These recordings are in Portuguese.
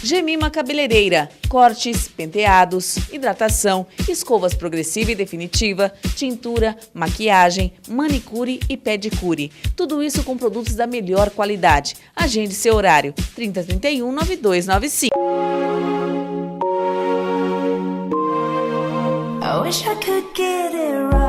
Gemima Cabeleireira, cortes, penteados, hidratação, escovas progressiva e definitiva, tintura, maquiagem, manicure e pedicure. Tudo isso com produtos da melhor qualidade. Agende seu horário, 3031-9295. I wish I could get it right.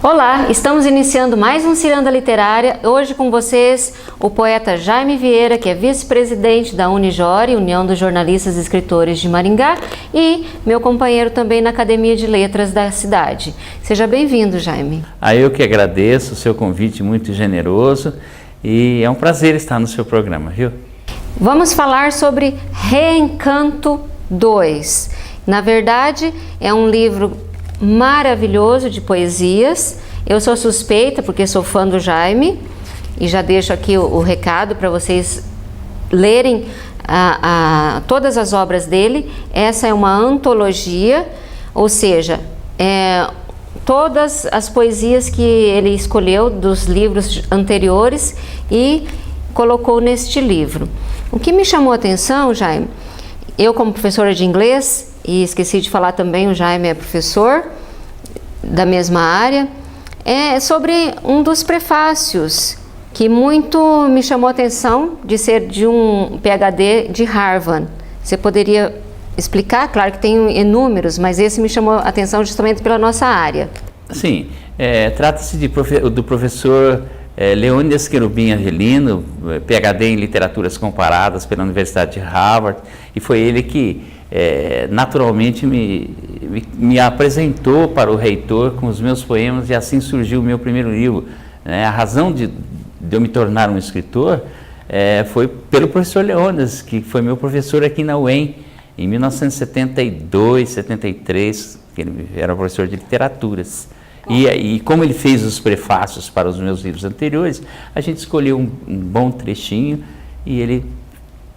Olá, estamos iniciando mais um Ciranda Literária. Hoje com vocês o poeta Jaime Vieira, que é vice-presidente da Unijore, União dos Jornalistas e Escritores de Maringá, e meu companheiro também na Academia de Letras da cidade. Seja bem-vindo, Jaime. Eu que agradeço o seu convite muito generoso e é um prazer estar no seu programa, viu? Vamos falar sobre Reencanto 2. Na verdade, é um livro maravilhoso de poesias. Eu sou suspeita porque sou fã do Jaime e já deixo aqui o recado para vocês lerem todas as obras dele. Essa é uma antologia, ou seja, todas as poesias que ele escolheu dos livros anteriores e colocou neste livro. O que me chamou a atenção, Jaime, eu como professora de inglês, e esqueci de falar também, o Jaime é professor da mesma área, é sobre um dos prefácios que muito me chamou a atenção de ser de um PhD de Harvard. Você poderia explicar? Claro que tem inúmeros, mas esse me chamou a atenção justamente pela nossa área. Sim, trata-se do professor Leônidas Querubim Avelino, PhD em Literaturas Comparadas pela Universidade de Harvard, e foi ele que naturalmente me apresentou para o reitor com os meus poemas e assim surgiu o meu primeiro livro. A razão de eu me tornar um escritor foi pelo professor Leônidas, que foi meu professor aqui na UEM em 1972, 73, que ele era professor de literaturas. E como ele fez os prefácios para os meus livros anteriores, a gente escolheu um bom trechinho e ele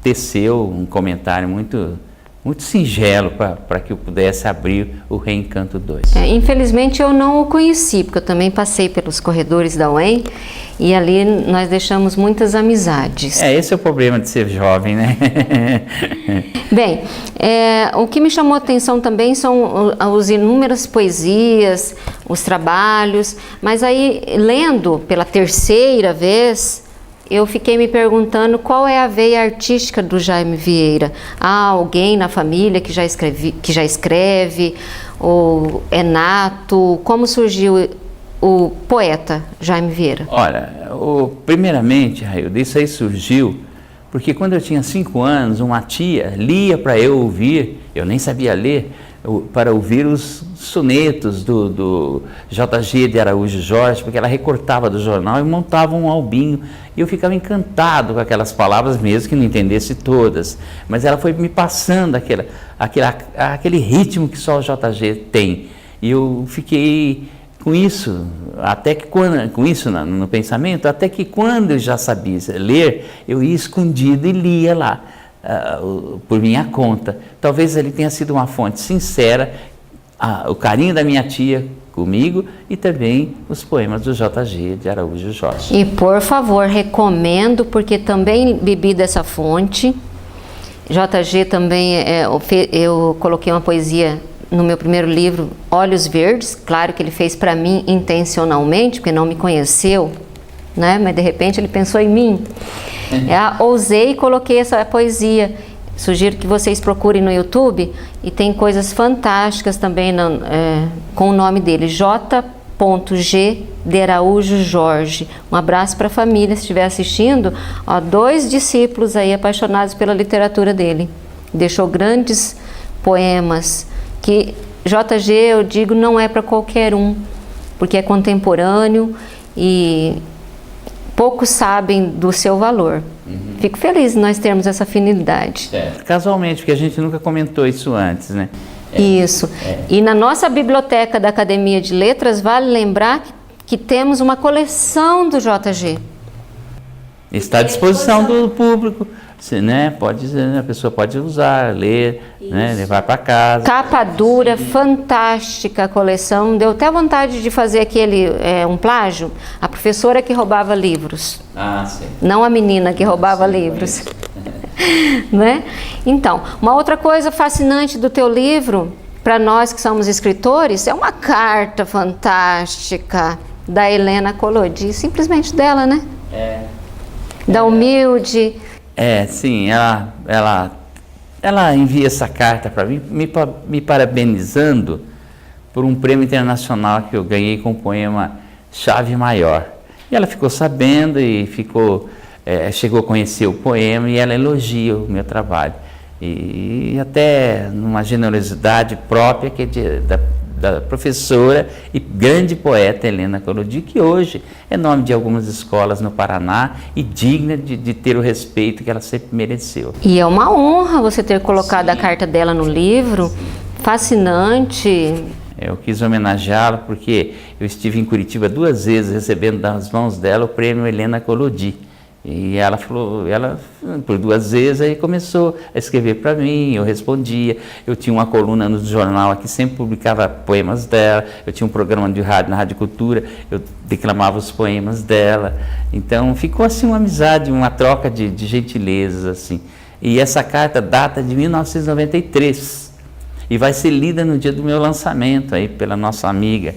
teceu um comentário muito singelo para que eu pudesse abrir o Reencanto 2. Infelizmente eu não o conheci, porque eu também passei pelos corredores da UEM e ali nós deixamos muitas amizades. Esse é o problema de ser jovem, né? Bem, o que me chamou a atenção também são as inúmeras poesias, os trabalhos, mas aí lendo pela terceira vez, eu fiquei me perguntando qual é a veia artística do Jaime Vieira. Há alguém na família que já escreve, ou é nato? Como surgiu o poeta Jaime Vieira? Olha, primeiramente, Railda, isso aí surgiu porque quando eu tinha 5 anos, uma tia lia para eu ouvir, eu nem sabia ler, para ouvir os sonetos do J.G. de Araújo Jorge, porque ela recortava do jornal e montava um albinho, e eu ficava encantado com aquelas palavras, mesmo que não entendesse todas, mas ela foi me passando aquele ritmo que só o J.G. tem, e eu fiquei com isso, no pensamento, até que quando eu já sabia ler, eu ia escondido e lia lá, por minha conta. Talvez ele tenha sido uma fonte sincera, o carinho da minha tia comigo e também os poemas do J.G. de Araújo Jorge. E por favor, recomendo, porque também bebi dessa fonte. J.G. também, eu coloquei uma poesia no meu primeiro livro, Olhos Verdes, claro que ele fez para mim intencionalmente, porque não me conheceu, né? Mas de repente ele pensou em mim. Ousei e coloquei essa poesia. Sugiro que vocês procurem no YouTube e tem coisas fantásticas também com o nome dele, J.G. de Araújo Jorge. Um abraço para a família, se estiver assistindo. 2 discípulos aí apaixonados pela literatura dele. Deixou grandes poemas que J.G., eu digo, não é para qualquer um. porque é contemporâneo e poucos sabem do seu valor. Fico feliz de nós termos essa afinidade. Casualmente, porque a gente nunca comentou isso antes, né? Isso. E na nossa biblioteca da Academia de Letras, vale lembrar que temos uma coleção do JG. Está à disposição do público, né? A pessoa pode usar, ler, né? Levar para casa. Capa dura, fantástica a coleção. Deu até vontade de fazer um plágio. A professora que roubava livros. Ah, sim. Não a menina que roubava livros. Né? Então, uma outra coisa fascinante do teu livro, para nós que somos escritores, é uma carta fantástica da Helena Collodi, simplesmente dela, né? Da Humilde. Sim, ela envia essa carta para mim, me parabenizando por um prêmio internacional que eu ganhei com o poema Chave Maior. E ela ficou sabendo e chegou a conhecer o poema e ela elogia o meu trabalho. E até numa generosidade própria que é da professora e grande poeta Helena Collodi, que hoje é nome de algumas escolas no Paraná e digna de ter o respeito que ela sempre mereceu. E é uma honra você ter colocado a carta dela no livro, fascinante. Eu quis homenageá-la porque eu estive em Curitiba 2 vezes recebendo das mãos dela o prêmio Helena Collodi. E ela falou, por 2 vezes, aí começou a escrever para mim, eu respondia. Eu tinha uma coluna no jornal aqui, sempre publicava poemas dela. Eu tinha um programa de rádio, na Rádio Cultura, eu declamava os poemas dela. Então ficou assim uma amizade, uma troca de gentilezas, assim. E essa carta data de 1993 e vai ser lida no dia do meu lançamento aí pela nossa amiga.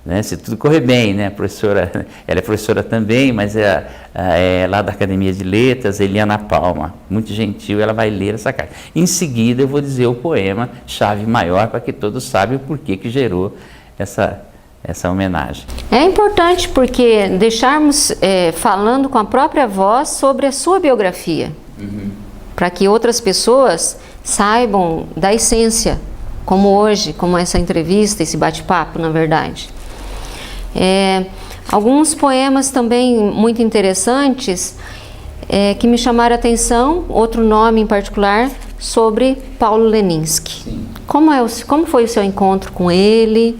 Né, se tudo correr bem, né, professora, ela é professora também, mas é lá da Academia de Letras, Eliana Palma, muito gentil, ela vai ler essa carta. Em seguida eu vou dizer o poema Chave Maior, para que todos saibam o porquê que gerou essa homenagem. É importante porque deixarmos falando com a própria voz sobre a sua biografia, para que outras pessoas saibam da essência, como hoje, como essa entrevista, esse bate-papo, na verdade. Alguns poemas também muito interessantes que me chamaram a atenção, outro nome em particular, sobre Paulo Leminski. Como foi o seu encontro com ele?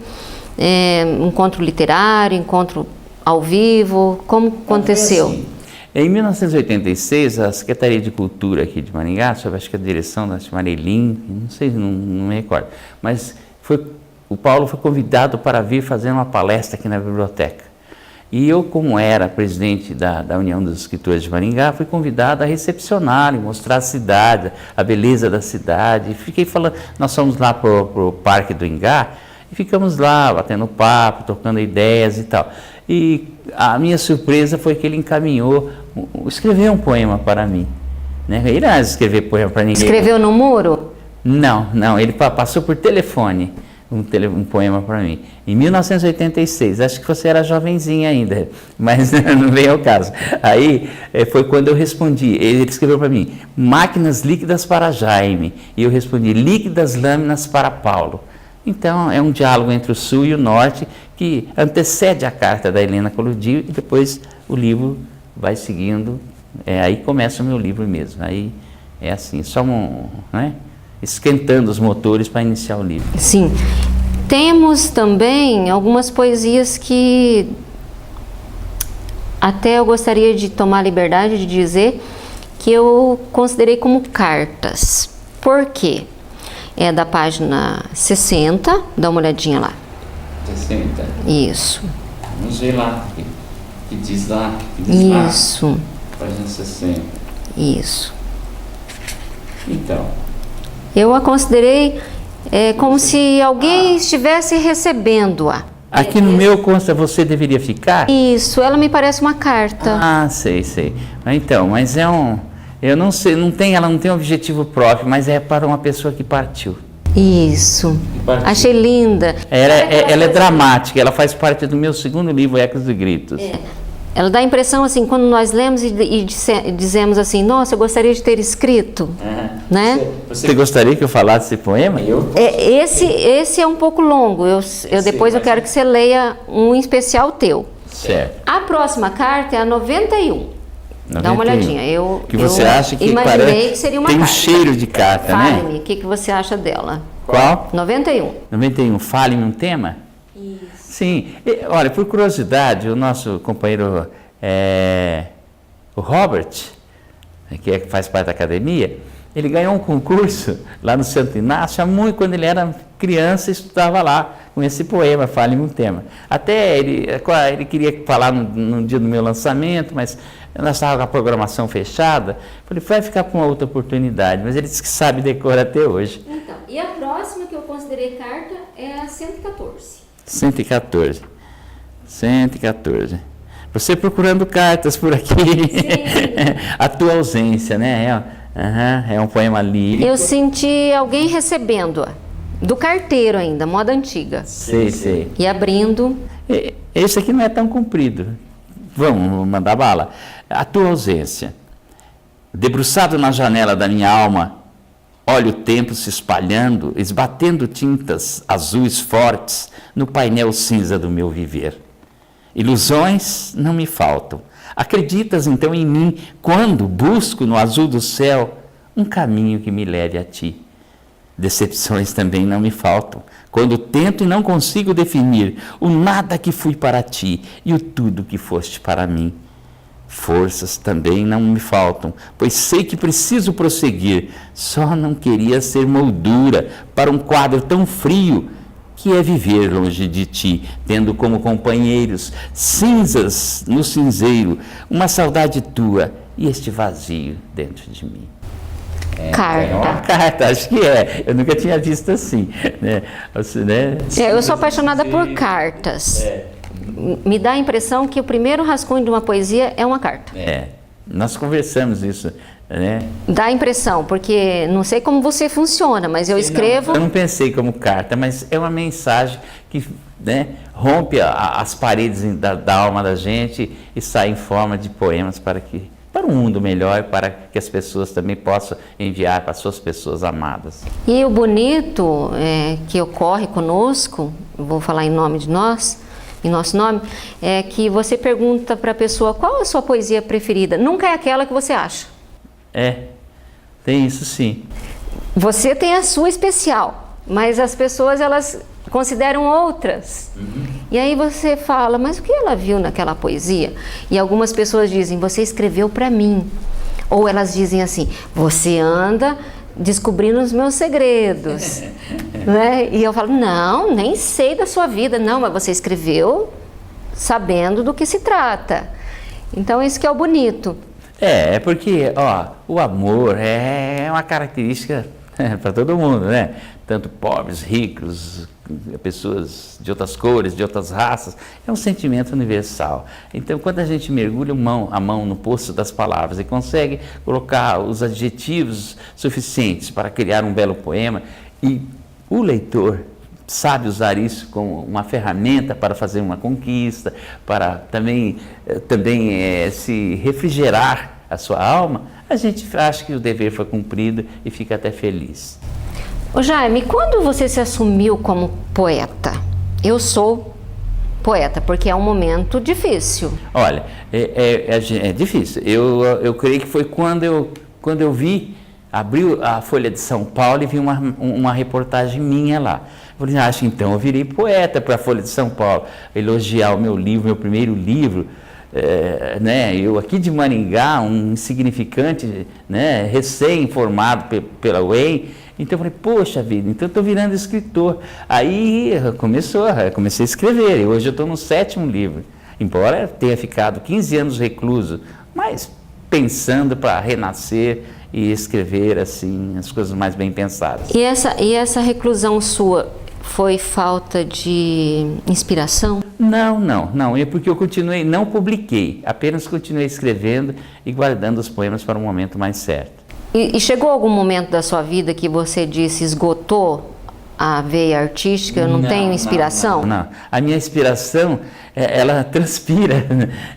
Encontro literário, encontro ao vivo, como aconteceu? Assim, em 1986, a Secretaria de Cultura aqui de Maringá, sob acho que a direção da Marilyn, não sei, não me recordo, mas o Paulo foi convidado para vir fazer uma palestra aqui na biblioteca. E eu, como era presidente da União dos Escritores de Maringá, fui convidado a recepcionar e mostrar a cidade, a beleza da cidade. E fiquei falando, nós fomos lá para o Parque do Ingá e ficamos lá batendo papo, trocando ideias e tal. E a minha surpresa foi que ele encaminhou, escreveu um poema para mim. Né? Ele não escreveu poema para ninguém. Escreveu no muro? Não, ele passou por telefone. Um poema para mim, em 1986, acho que você era jovenzinha ainda, mas não veio ao caso. Aí foi quando eu respondi, ele escreveu para mim, máquinas líquidas para Jaime, e eu respondi, líquidas lâminas para Paulo. Então é um diálogo entre o Sul e o Norte que antecede a carta da Helena Collodi e depois o livro vai seguindo, aí começa o meu livro mesmo, aí é assim, só né? Esquentando os motores para iniciar o livro. Sim. Temos também algumas poesias que até eu gostaria de tomar a liberdade de dizer que eu considerei como cartas. Por quê? É da página 60, dá uma olhadinha lá. 60? Isso. Vamos ver lá, que diz lá. Isso. Lá, página 60. Isso. Então... Eu a considerei como se alguém estivesse recebendo-a. Aqui no meu consta, você deveria ficar? Isso, ela me parece uma carta. Ah, sei. Então, mas eu não sei, ela não tem um objetivo próprio, mas é para uma pessoa que partiu. Isso, achei linda. Ela é dramática, ela faz parte do meu segundo livro, Ecos e Gritos. Ela dá a impressão assim, quando nós lemos e dizemos assim, nossa, eu gostaria de ter escrito, né? Você gostaria que eu falasse esse poema? Esse é um pouco longo, depois eu quero que você leia um especial teu. Certo. A próxima carta é a 91. Dá uma olhadinha. Que você acha que imaginei que seria uma tem carta. Um cheiro de carta, né? Fale-me, o que você acha dela? Qual? 91. 91. Fale-me um tema? Isso. Sim. Olha, por curiosidade, o nosso companheiro, o Robert, que faz parte da academia, ele ganhou um concurso lá no Santo Inácio, quando ele era criança, estudava lá com esse poema, Fale-me um tema. Até ele queria falar no dia do meu lançamento, mas nós estávamos com a programação fechada. Falei, vai ficar para uma outra oportunidade, mas ele disse que sabe decorar até hoje. Então, e a próxima que eu considerei carta é a 114. 114. 114. Você procurando cartas por aqui. A tua ausência, né? É um poema lírico. Eu senti alguém recebendo-a. Do carteiro ainda, moda antiga. Sei. E abrindo. Esse aqui não é tão comprido. Vamos mandar bala. A tua ausência. Debruçado na janela da minha alma, olho o tempo se espalhando, esbatendo tintas azuis fortes no painel cinza do meu viver. Ilusões não me faltam. Acreditas então em mim quando busco no azul do céu um caminho que me leve a ti. Decepções também não me faltam, quando tento e não consigo definir o nada que fui para ti e o tudo que foste para mim. Forças também não me faltam, pois sei que preciso prosseguir, só não queria ser moldura para um quadro tão frio que é viver longe de ti, tendo como companheiros cinzas no cinzeiro, uma saudade tua e este vazio dentro de mim. Carta. É uma carta, acho que é. Eu nunca tinha visto assim. Né? Eu sou apaixonada por cartas. Me dá a impressão que o primeiro rascunho de uma poesia é uma carta. Nós conversamos isso, né? Dá a impressão, porque não sei como você funciona, mas eu escrevo... Eu não pensei como carta, mas é uma mensagem que, né, rompe as paredes da alma da gente e sai em forma de poemas para um mundo melhor, para que as pessoas também possam enviar para as suas pessoas amadas. E o bonito que ocorre conosco, vou falar em nome de nós, em nosso nome, é que você pergunta para a pessoa qual a sua poesia preferida. Nunca é aquela que você acha. Tem isso sim. Você tem a sua especial, mas as pessoas elas consideram outras. E aí você fala, mas o que ela viu naquela poesia? E algumas pessoas dizem, você escreveu para mim. Ou elas dizem assim, você anda descobrindo os meus segredos. Né? E eu falo, não, nem sei da sua vida. Não, mas você escreveu sabendo do que se trata. Então isso que é o bonito. É porque, o amor é uma característica para todo mundo, né? Tanto pobres, ricos, pessoas de outras cores, de outras raças, é um sentimento universal. Então, quando a gente mergulha a mão no poço das palavras e consegue colocar os adjetivos suficientes para criar um belo poema, e o leitor sabe usar isso como uma ferramenta para fazer uma conquista, para também se refrigerar a sua alma, a gente acha que o dever foi cumprido e fica até feliz. Ô Jaime, quando você se assumiu como poeta? Eu sou poeta, porque é um momento difícil. Olha, é difícil. Eu creio que foi quando eu abriu a Folha de São Paulo e vi uma reportagem minha lá. Eu falei, acho que então eu virei poeta para a Folha de São Paulo, elogiar o meu primeiro livro. Eu aqui de Maringá, um insignificante, né, recém-formado pela UEM, então eu falei, poxa vida, então eu estou virando escritor. Aí comecei a escrever, e hoje eu estou no 7º livro, embora tenha ficado 15 anos recluso, mas pensando para renascer e escrever assim as coisas mais bem pensadas. E essa reclusão sua foi falta de inspiração? Não, é porque eu não publiquei, apenas continuei escrevendo e guardando os poemas para um momento mais certo. E chegou algum momento da sua vida que você disse, esgotou a veia artística, eu não tenho inspiração? Não. A minha inspiração, ela transpira,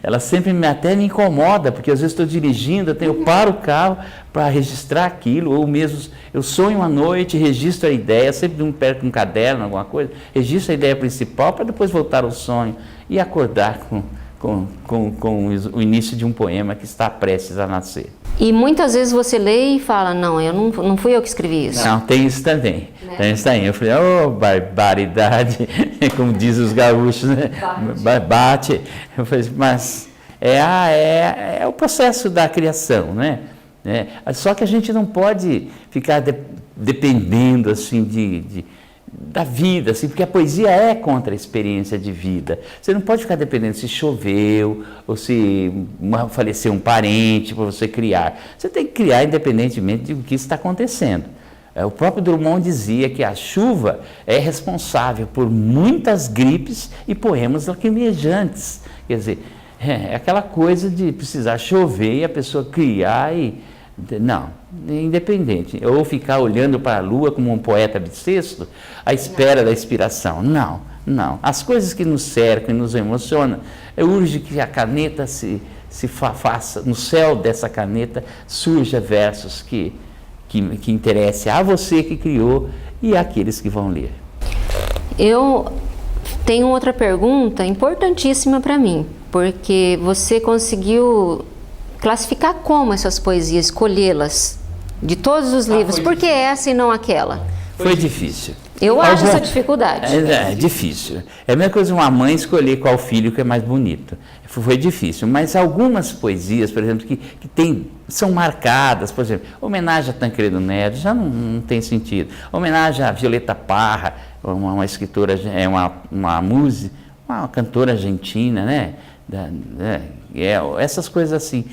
ela sempre até me incomoda, porque às vezes estou dirigindo, eu paro o carro para registrar aquilo, ou mesmo eu sonho à noite, registro a ideia, sempre perto de um caderno, alguma coisa, registro a ideia principal para depois voltar ao sonho e acordar com o início de um poema que está prestes a nascer. E muitas vezes você lê e fala, não, não fui eu que escrevi isso. Não, tem isso também. Né? Tem isso também. Eu falei, barbaridade, como dizem os gaúchos, né? Bate. Eu falei, mas é o processo da criação, né? Só que a gente não pode ficar dependendo assim da vida, assim, porque a poesia é contra a experiência de vida. Você não pode ficar dependendo se choveu ou se faleceu um parente para você criar. Você tem que criar independentemente do que está acontecendo. O próprio Drummond dizia que a chuva é responsável por muitas gripes e poemas lacrimejantes. Quer dizer, é aquela coisa de precisar chover e a pessoa criar e... Não, independente. Ou ficar olhando para a lua como um poeta bissexto, à espera da inspiração. Não. As coisas que nos cercam e nos emocionam, urge que a caneta se faça, no céu dessa caneta, surja versos que interessem a você que criou e àqueles que vão ler. Eu tenho outra pergunta importantíssima para mim, porque você conseguiu classificar como essas poesias, escolhê-las de todos os livros, por que essa e não aquela? Foi difícil. Eu acho essa dificuldade. É difícil. É a mesma coisa uma mãe escolher qual filho que é mais bonito. Foi difícil, mas algumas poesias, por exemplo, que são marcadas, por exemplo, homenagem a Tancredo Neves, já não tem sentido. Homenagem a Violeta Parra, uma escritora, uma música, uma cantora argentina, né? Essas coisas assim,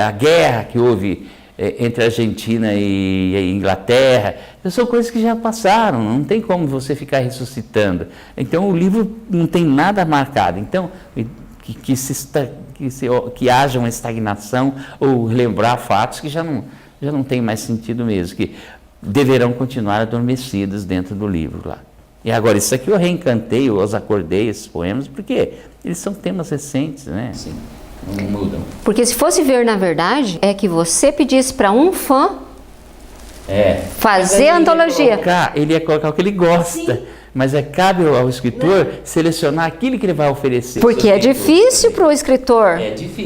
a guerra que houve entre a Argentina e a Inglaterra, são coisas que já passaram, não tem como você ficar ressuscitando. Então o livro não tem nada marcado, então que haja uma estagnação ou lembrar fatos que já não tem mais sentido mesmo, que deverão continuar adormecidos dentro do livro lá. E agora, isso aqui eu reencantei, eu os acordei, esses poemas, porque eles são temas recentes, né? Sim, não mudam. Porque se fosse ver, na verdade, é que você pedisse para um fã fazer a antologia. Ele ia colocar o que ele gosta. Sim. Mas cabe ao escritor selecionar aquilo que ele vai oferecer. Porque é difícil para o escritor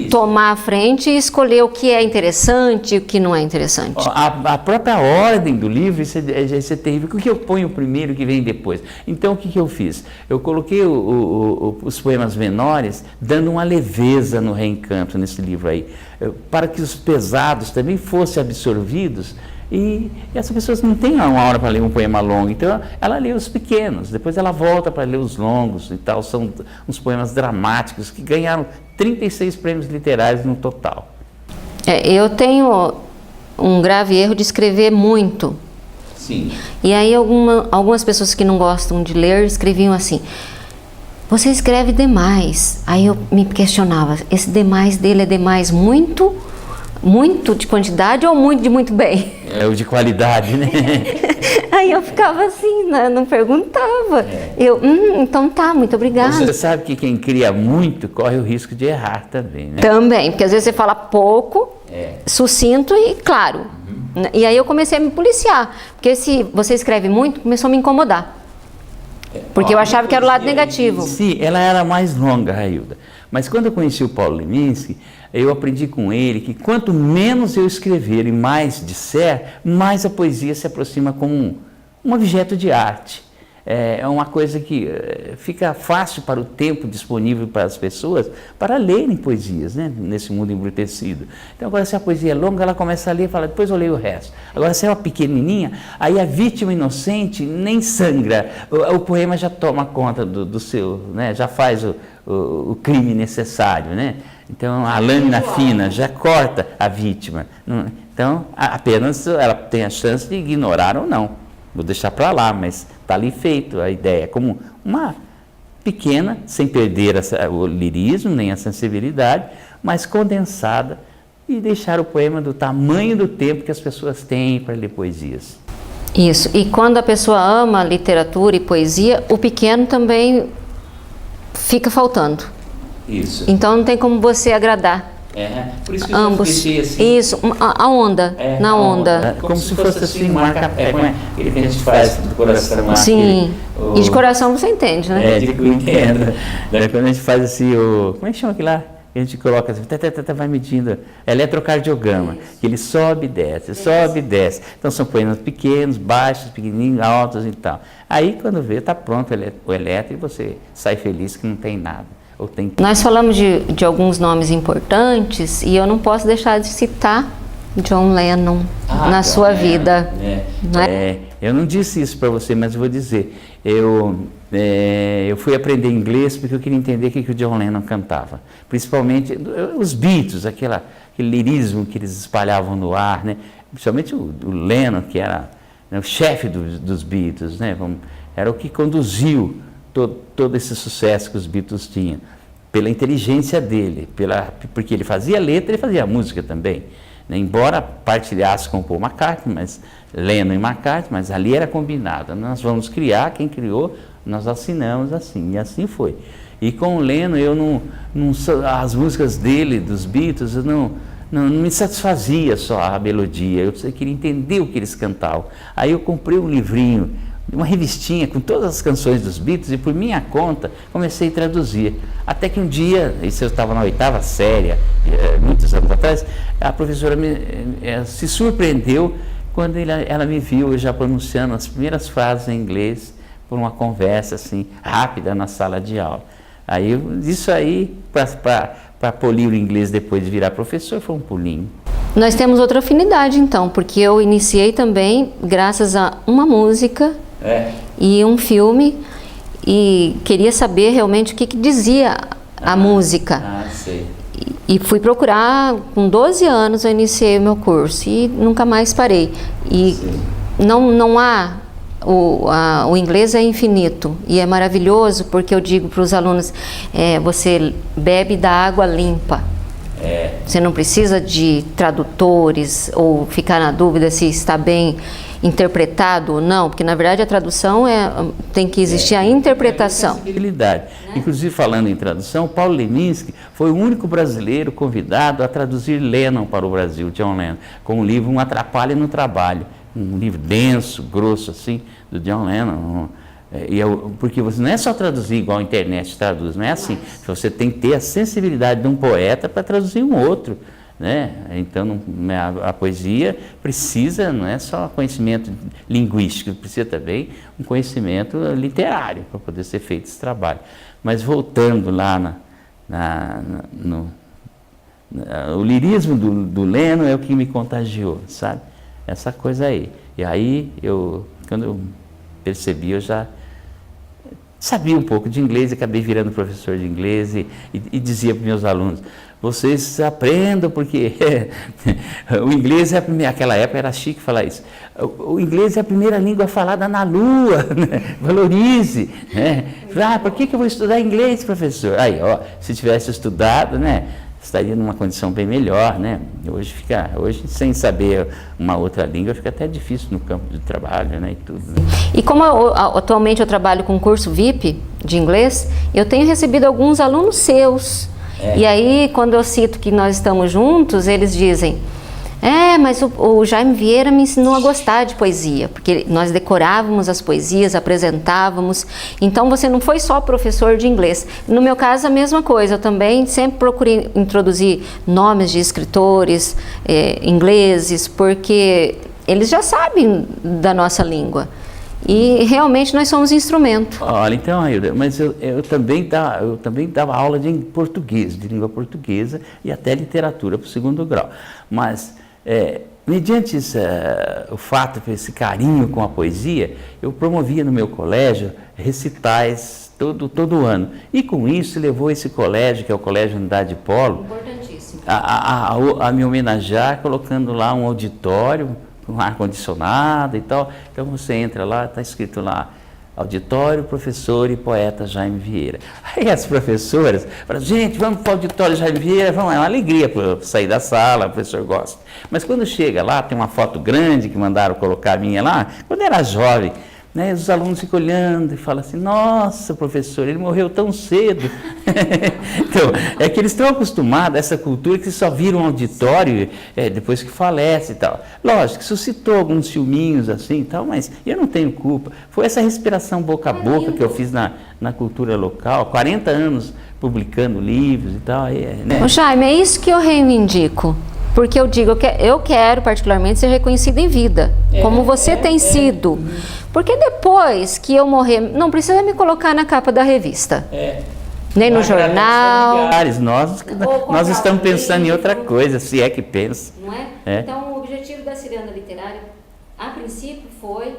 tomar a frente e escolher o que é interessante e o que não é interessante. A própria ordem do livro, isso é terrível. O que eu ponho primeiro, o que vem depois? Então, o que eu fiz? Eu coloquei os poemas menores, dando uma leveza no reencanto nesse livro aí, para que os pesados também fossem absorvidos. E essas pessoas não têm uma hora para ler um poema longo, então ela lê os pequenos, depois ela volta para ler os longos e tal. São uns poemas dramáticos que ganharam 36 prêmios literários no total. Eu tenho um grave erro de escrever muito. Sim. E aí algumas pessoas que não gostam de ler escreviam assim: você escreve demais. Aí eu me questionava, esse demais dele é demais muito de quantidade ou muito de muito bem? É o de qualidade, né? Aí eu ficava assim, não perguntava. Então tá, muito obrigada. Você sabe que quem cria muito corre o risco de errar também, né? Também, porque às vezes você fala pouco, sucinto e claro. Uhum. E aí eu comecei a me policiar, porque se você escreve muito, começou a me incomodar. Porque eu achava que era o lado negativo. Sim, ela era mais longa, Railda. Mas quando eu conheci o Paulo Leminski, eu aprendi com ele que quanto menos eu escrever e mais disser, mais a poesia se aproxima como um objeto de arte. É uma coisa que fica fácil para o tempo disponível para as pessoas para lerem poesias, né, nesse mundo embrutecido. Então agora se a poesia é longa, ela começa a ler e fala, depois eu leio o resto. Agora se é uma pequenininha, aí a vítima inocente nem sangra, o poema já toma conta do seu, né, já faz o crime necessário, né? Então a lâmina fina já corta a vítima. Então apenas ela tem a chance de ignorar ou não. Vou deixar para lá, mas está ali feito a ideia, como uma pequena, sem perder o lirismo nem a sensibilidade, mas condensada e deixar o poema do tamanho do tempo que as pessoas têm para ler poesias. Isso. E quando a pessoa ama literatura e poesia, o pequeno também fica faltando. Isso. Então não tem como você agradar Por isso que eu ambos. esqueci, assim. Isso, a onda, na onda. Como se fosse assim, um marca-pé. Como é aquele que a gente faz do coração lá? Sim. aquele, E de coração você entende, né? É, de que eu entendo. Daí quando a gente faz assim, como é que chama aquilo lá? A gente coloca assim, vai medindo, eletrocardiograma, que ele sobe e desce, sobe e desce. Então são poemas pequenos, baixos, pequenininhos, altos e tal. Aí quando vê, está pronto o eletro e você sai feliz que não tem nada. Ou tem... Nós falamos de alguns nomes importantes e eu não posso deixar de citar John Lennon na sua vida. Não é? Eu não disse isso para você, mas eu vou dizer. Eu fui aprender inglês porque eu queria entender o que o John Lennon cantava. Principalmente os Beatles, aquele lirismo que eles espalhavam no ar, né? Principalmente o Lennon, que era, né, o chefe dos Beatles, né? Era o que conduziu todo esse sucesso que os Beatles tinham. Pela inteligência dele, porque ele fazia letra e fazia música também. Né? Embora partilhasse com o Paul McCartney, mas Lennon e McCartney, mas ali era combinado. Nós vamos criar, quem criou, nós assinamos assim, e assim foi. E com o Lennon, as músicas dele, dos Beatles, eu não me satisfazia só a melodia, eu queria entender o que eles cantavam. Aí eu comprei um livrinho, uma revistinha com todas as canções dos Beatles e por minha conta comecei a traduzir. Até que um dia, isso eu estava na 8ª série, muitos anos atrás, a professora se surpreendeu quando ela me viu eu já pronunciando as primeiras frases em inglês por uma conversa assim rápida na sala de aula. Aí isso aí, para polir o inglês depois de virar professor, foi um pulinho. Nós temos outra afinidade então, porque eu iniciei também graças a uma música e um filme e queria saber realmente o que dizia a música. Sei. E fui procurar, com 12 anos eu iniciei o meu curso e nunca mais parei. E não há, o inglês é infinito e é maravilhoso porque eu digo para os alunos, você bebe da água limpa. Você não precisa de tradutores ou ficar na dúvida se está bem interpretado ou não, porque na verdade a tradução tem que existir a interpretação. Inclusive falando em tradução, Paulo Leminski foi o único brasileiro convidado a traduzir Lennon para o Brasil, John Lennon, com o livro Um Atrapalho no Trabalho, um livro denso, grosso assim, do John Lennon. Porque você não é só traduzir igual a internet traduz, não é assim. Você tem que ter a sensibilidade de um poeta para traduzir um outro, né? Então a poesia precisa, não é só conhecimento linguístico, precisa também um conhecimento literário para poder ser feito esse trabalho. Mas voltando lá o lirismo do Lennon é o que me contagiou, sabe? Essa coisa aí. E aí quando eu percebi, eu já sabia um pouco de inglês, acabei virando professor de inglês e dizia para os meus alunos, vocês aprendam porque o inglês aquela época era chique falar isso, o inglês é a primeira língua falada na Lua, né? Valorize, né? Por que eu vou estudar inglês, professor? Aí, se tivesse estudado, né, estaria numa condição bem melhor, né? Hoje sem saber uma outra língua fica até difícil no campo de trabalho, né, e tudo. Né? E como atualmente eu trabalho com curso VIP de inglês, eu tenho recebido alguns alunos seus. E aí quando eu cito que nós estamos juntos, eles dizem, mas o Jaime Vieira me ensinou a gostar de poesia, porque nós decorávamos as poesias, apresentávamos, então você não foi só professor de inglês. No meu caso, a mesma coisa, eu também sempre procurei introduzir nomes de escritores ingleses, porque eles já sabem da nossa língua. E realmente nós somos instrumento. Olha, então, Ailda, mas eu também dava aula de português, de língua portuguesa e até literatura para o 2º grau. Mas, mediante o fato desse carinho com a poesia, eu promovia no meu colégio recitais todo ano. E com isso levou esse colégio, que é o Colégio Unidade Polo, a me homenagear, colocando lá um auditório, com ar-condicionado e tal. Então você entra lá, está escrito lá, Auditório, professor e poeta Jaime Vieira. Aí as professoras falam, gente, vamos para o auditório Jaime Vieira, vamos, é uma alegria para sair da sala, o professor gosta. Mas quando chega lá, tem uma foto grande que mandaram colocar a minha lá, quando era jovem, né, os alunos ficam olhando e falam assim, nossa, professor, ele morreu tão cedo. Então, é que eles estão acostumados a essa cultura que só viram um auditório depois que falece e tal. Lógico, suscitou alguns ciúminhos assim e tal, mas eu não tenho culpa. Foi essa respiração boca a boca que eu fiz na cultura local, 40 anos publicando livros e tal. Né? Ô Jaime, é isso que eu reivindico. Porque eu digo, eu quero particularmente ser reconhecida em vida, como você tem sido. Porque depois que eu morrer, não precisa me colocar na capa da revista. Nem no jornal. Nós estamos pensando em outra coisa, se é que pensa. Não é? Então, o objetivo da Ciranda Literária, a princípio, foi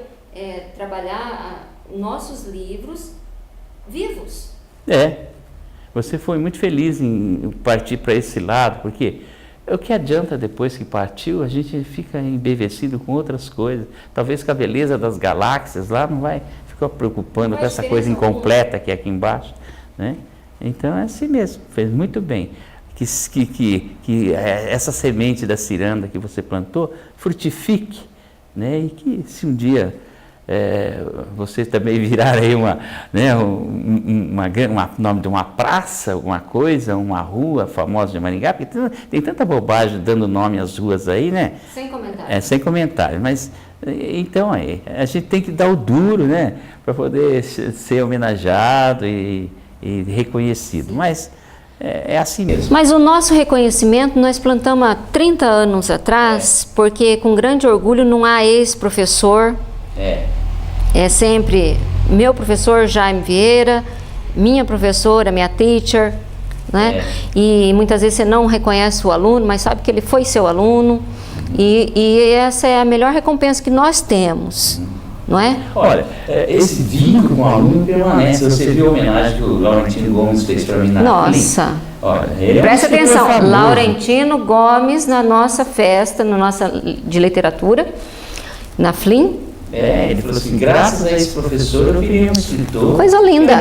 trabalhar nossos livros vivos. Você foi muito feliz em partir para esse lado, porque o que adianta depois que partiu, a gente fica embevecido com outras coisas. Talvez com a beleza das galáxias lá não vai ficar preocupando com essa coisa incompleta que é aqui embaixo, né? Então é assim mesmo, fez muito bem. Que essa semente da ciranda que você plantou frutifique, né? E que se um dia você também virar aí nome de uma praça, alguma coisa, uma rua famosa de Maringá, porque tem tanta bobagem dando nome às ruas aí, né? Sem comentário. Sem comentário, mas então a gente tem que dar o duro, né? Para poder ser homenageado e reconhecido, mas é assim mesmo. Mas o nosso reconhecimento nós plantamos há 30 anos atrás, porque com grande orgulho não há ex-professor. É sempre meu professor Jaime Vieira, minha professora, minha teacher, né? E muitas vezes você não reconhece o aluno, mas sabe que ele foi seu aluno. E essa é a melhor recompensa que nós temos, não é? Olha, esse vínculo com o aluno permanece. Você viu a homenagem que o Laurentino Gomes fez para mim na Nossa! Olha, presta atenção, Laurentino Gomes na nossa festa, de literatura, na FLIM. Ele falou assim, graças a esse professor eu virei um escritor. Coisa linda.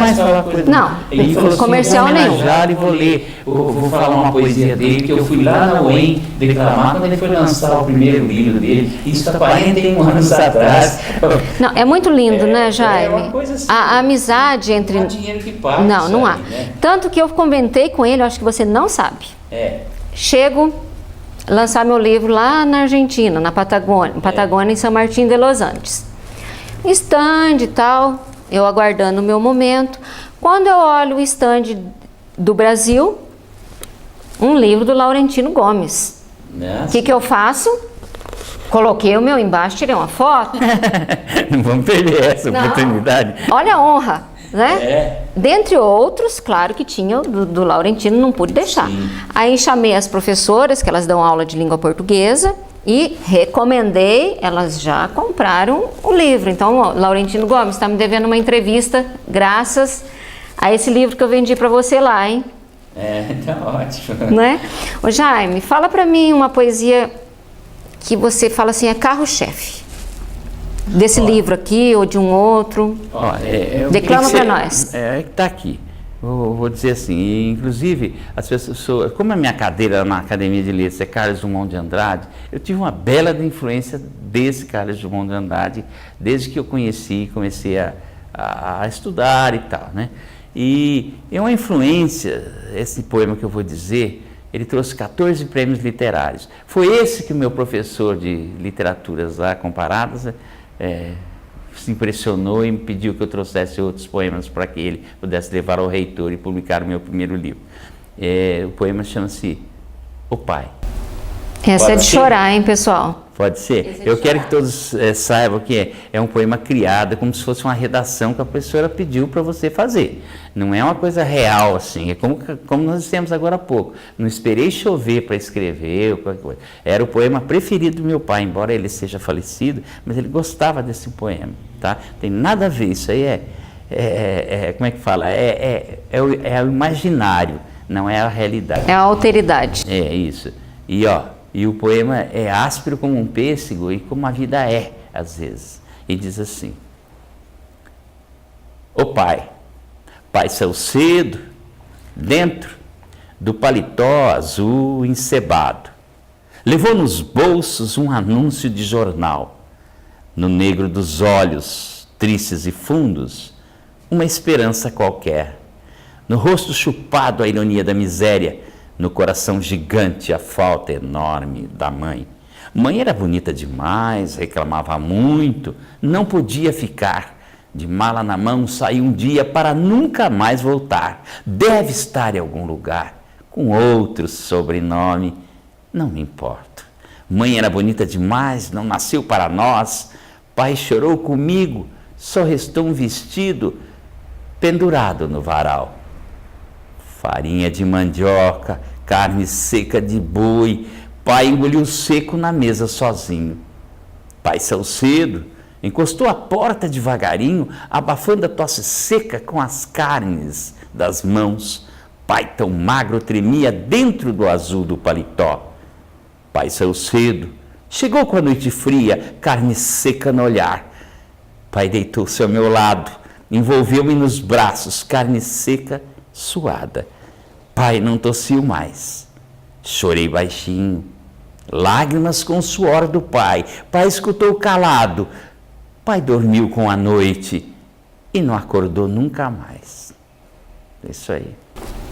Não, ele falou assim, comercial nenhum. E vou ler, vou falar uma poesia dele, que eu fui lá na UEM declamar quando ele foi lançar o primeiro livro dele, isso há 41 anos atrás. Não, é muito lindo, né, Jaime? É uma coisa assim, a amizade entre... Não há dinheiro que pague. Não há. Né? Tanto que eu comentei com ele, eu acho que você não sabe. Chego... lançar meu livro lá na Argentina, na Patagônia, em São Martín de los Andes. Stand e tal, eu aguardando o meu momento. Quando eu olho o stand do Brasil, um livro do Laurentino Gomes. O que eu faço? Coloquei o meu embaixo, tirei uma foto. Não vamos perder essa oportunidade. Olha a honra. Né? Dentre outros, claro que tinha do Laurentino, não pude deixar. Sim. Aí chamei as professoras, que elas dão aula de língua portuguesa, e recomendei, elas já compraram o livro. Então, Laurentino Gomes está me devendo uma entrevista, graças a esse livro que eu vendi para você lá, hein? Tá ótimo. Né? Ô Jaime, fala para mim uma poesia que você fala assim, é carro-chefe. Desse livro aqui ou de um outro. Declama para nós. Está aqui. Vou dizer assim, inclusive, as pessoas, como a minha cadeira na Academia de Letras é Carlos Drummond de Andrade, eu tive uma bela influência desse Carlos Drummond de Andrade, desde que eu comecei a estudar e tal, né? E é uma influência, esse poema que eu vou dizer, ele trouxe 14 prêmios literários. Foi esse que o meu professor de literaturas lá comparadas se impressionou e me pediu que eu trouxesse outros poemas para que ele pudesse levar ao reitor e publicar o meu primeiro livro. O poema chama-se O Pai. Essa é de chorar, hein, pessoal? Pode ser? Eu quero que todos saibam que é um poema criado como se fosse uma redação que a professora pediu para você fazer. Não é uma coisa real assim, é como nós dissemos agora há pouco. Não esperei chover para escrever ou qualquer coisa. Era o poema preferido do meu pai, embora ele seja falecido, mas ele gostava desse poema, tá? Tem nada a ver, isso aí como é que fala? É o imaginário, não é a realidade. É a alteridade. É isso. E o poema é áspero como um pêssego e como a vida é, às vezes. E diz assim: O pai saiu cedo, dentro do paletó azul encebado. Levou nos bolsos um anúncio de jornal. No negro dos olhos, tristes e fundos, uma esperança qualquer. No rosto chupado a ironia da miséria, no coração gigante a falta enorme da mãe. Mãe era bonita demais, reclamava muito, não podia ficar. De mala na mão, saiu um dia para nunca mais voltar. Deve estar em algum lugar, com outro sobrenome, não me importa. Mãe era bonita demais, não nasceu para nós. Pai chorou comigo, só restou um vestido pendurado no varal. Farinha de mandioca, carne seca de boi. Pai engoliu seco na mesa sozinho. Pai saiu cedo, encostou a porta devagarinho, abafando a tosse seca com as carnes das mãos. Pai tão magro tremia dentro do azul do paletó. Pai saiu cedo, chegou com a noite fria, carne seca no olhar. Pai deitou-se ao meu lado, envolveu-me nos braços, carne seca, suada. Pai não tossiu mais. Chorei baixinho, lágrimas com o suor do pai. Pai escutou calado. Pai dormiu com a noite e não acordou nunca mais. É isso aí.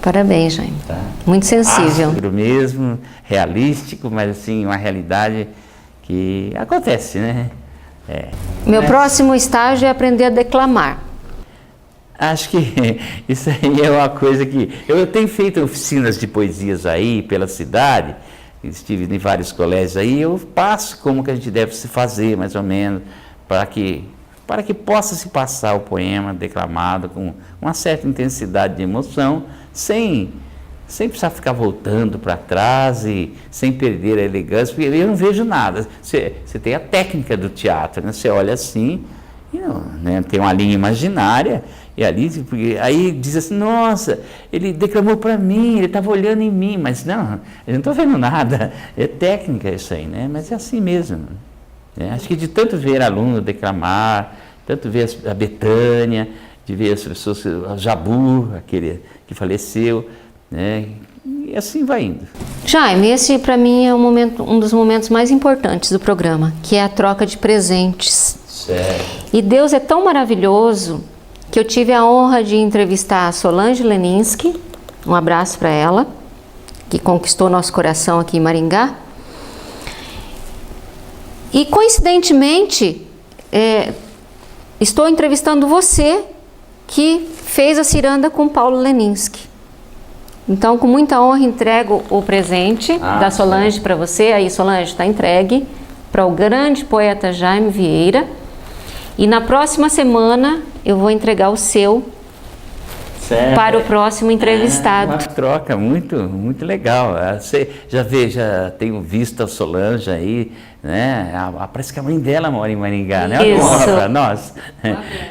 Parabéns, Jaime. Tá. Muito sensível. Áspero mesmo, realístico, mas assim, uma realidade que acontece, né? Meu próximo estágio é aprender a declamar. Acho que isso aí é uma coisa que... Eu tenho feito oficinas de poesias aí pela cidade, estive em vários colégios aí, eu passo como que a gente deve se fazer, mais ou menos, para que possa se passar o poema declamado com uma certa intensidade de emoção, sem precisar ficar voltando para trás e sem perder a elegância, porque eu não vejo nada. Você tem a técnica do teatro, né? Você olha assim, e não, né? Tem uma linha imaginária, e ali, aí diz assim, nossa, ele declamou para mim, ele estava olhando em mim, mas não, eu não estou vendo nada. É técnica isso aí, né? Mas é assim mesmo. Acho que de tanto ver aluno declamar, tanto ver a Betânia, de ver as pessoas, o Jabu, aquele que faleceu, né? E assim vai indo. Jaime, esse para mim é um dos momentos mais importantes do programa, que é a troca de presentes. Certo. E Deus é tão maravilhoso que eu tive a honra de entrevistar a Solange Leninski, um abraço para ela, que conquistou nosso coração aqui em Maringá. E coincidentemente, estou entrevistando você, que fez a ciranda com Paulo Leninski. Então, com muita honra, entrego o presente da Solange para você. Aí, Solange, está entregue para o grande poeta Jaime Vieira. E na próxima semana, eu vou entregar o seu para o próximo entrevistado. Uma troca muito, muito legal. Você já tenho visto a Solange aí, né? Parece que a mãe dela mora em Maringá, né? Uma honra para nós.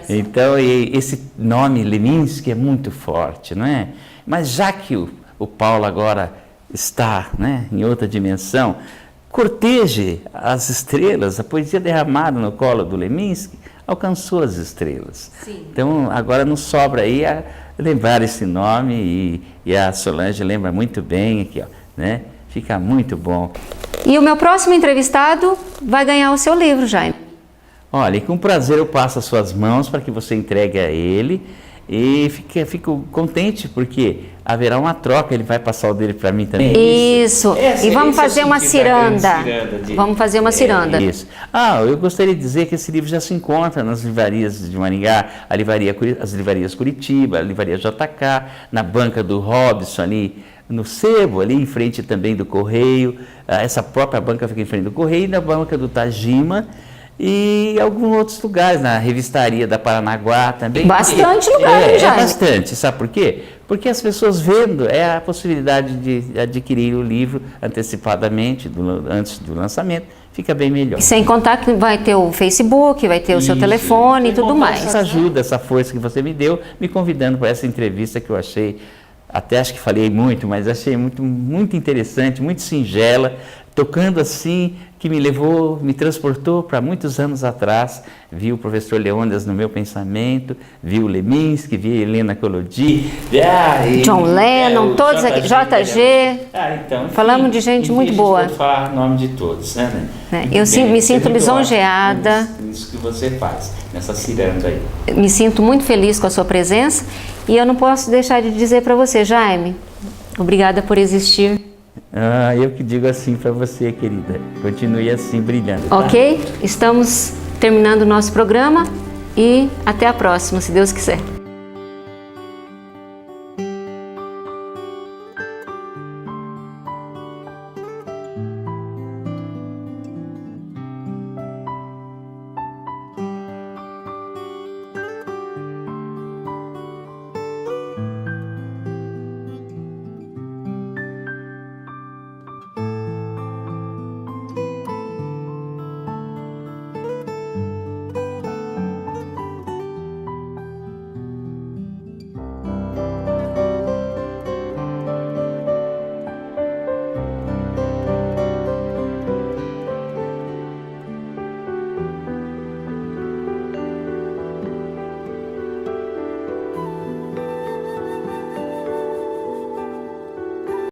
Então, esse nome Leninski é muito forte, não é? Mas já que o Paulo agora está, né, em outra dimensão, corteje as estrelas, a poesia derramada no colo do Leninski alcançou as estrelas. Sim. Então, agora nos sobra aí a lembrar esse nome e a Solange lembra muito bem aqui, ó, né? Fica muito bom. E o meu próximo entrevistado vai ganhar o seu livro, Jaime. Olha, e com prazer eu passo as suas mãos para que você entregue a ele e fico contente porque haverá uma troca, ele vai passar o dele para mim também. Isso, e vamos fazer uma ciranda. Vamos fazer uma ciranda. Isso. Eu gostaria de dizer que esse livro já se encontra nas livrarias de Maringá, as livrarias Curitiba, a livraria JK, na banca do Robson ali, no sebo, ali em frente também do Correio, essa própria banca fica em frente do Correio, e na banca do Tajima, e alguns outros lugares, na revistaria da Paranaguá também. Bastante lugar, já. Bastante, sabe por quê? Porque as pessoas vendo a possibilidade de adquirir o livro antecipadamente, antes do lançamento, fica bem melhor. E sem contar que vai ter o Facebook, vai ter o seu telefone e tudo mais. Essa ajuda, essa força que você me deu, me convidando para essa entrevista que eu achei, até acho que falei muito, mas achei muito, muito interessante, muito singela, tocando assim, que me levou, me transportou para muitos anos atrás. Vi o professor Leônidas no meu pensamento, vi o Leminski, vi a Helena Collodi, John Lennon, todos aqui, JG. Então, falamos de gente muito boa. O nome de todos, né? Eu me sinto lisonjeada. Isso que você faz, nessa ciranda aí. Me sinto muito feliz com a sua presença e eu não posso deixar de dizer para você, Jaime, obrigada por existir. Eu que digo assim para você, querida. Continue assim, brilhando. Tá? Ok? Estamos terminando o nosso programa e até a próxima, se Deus quiser.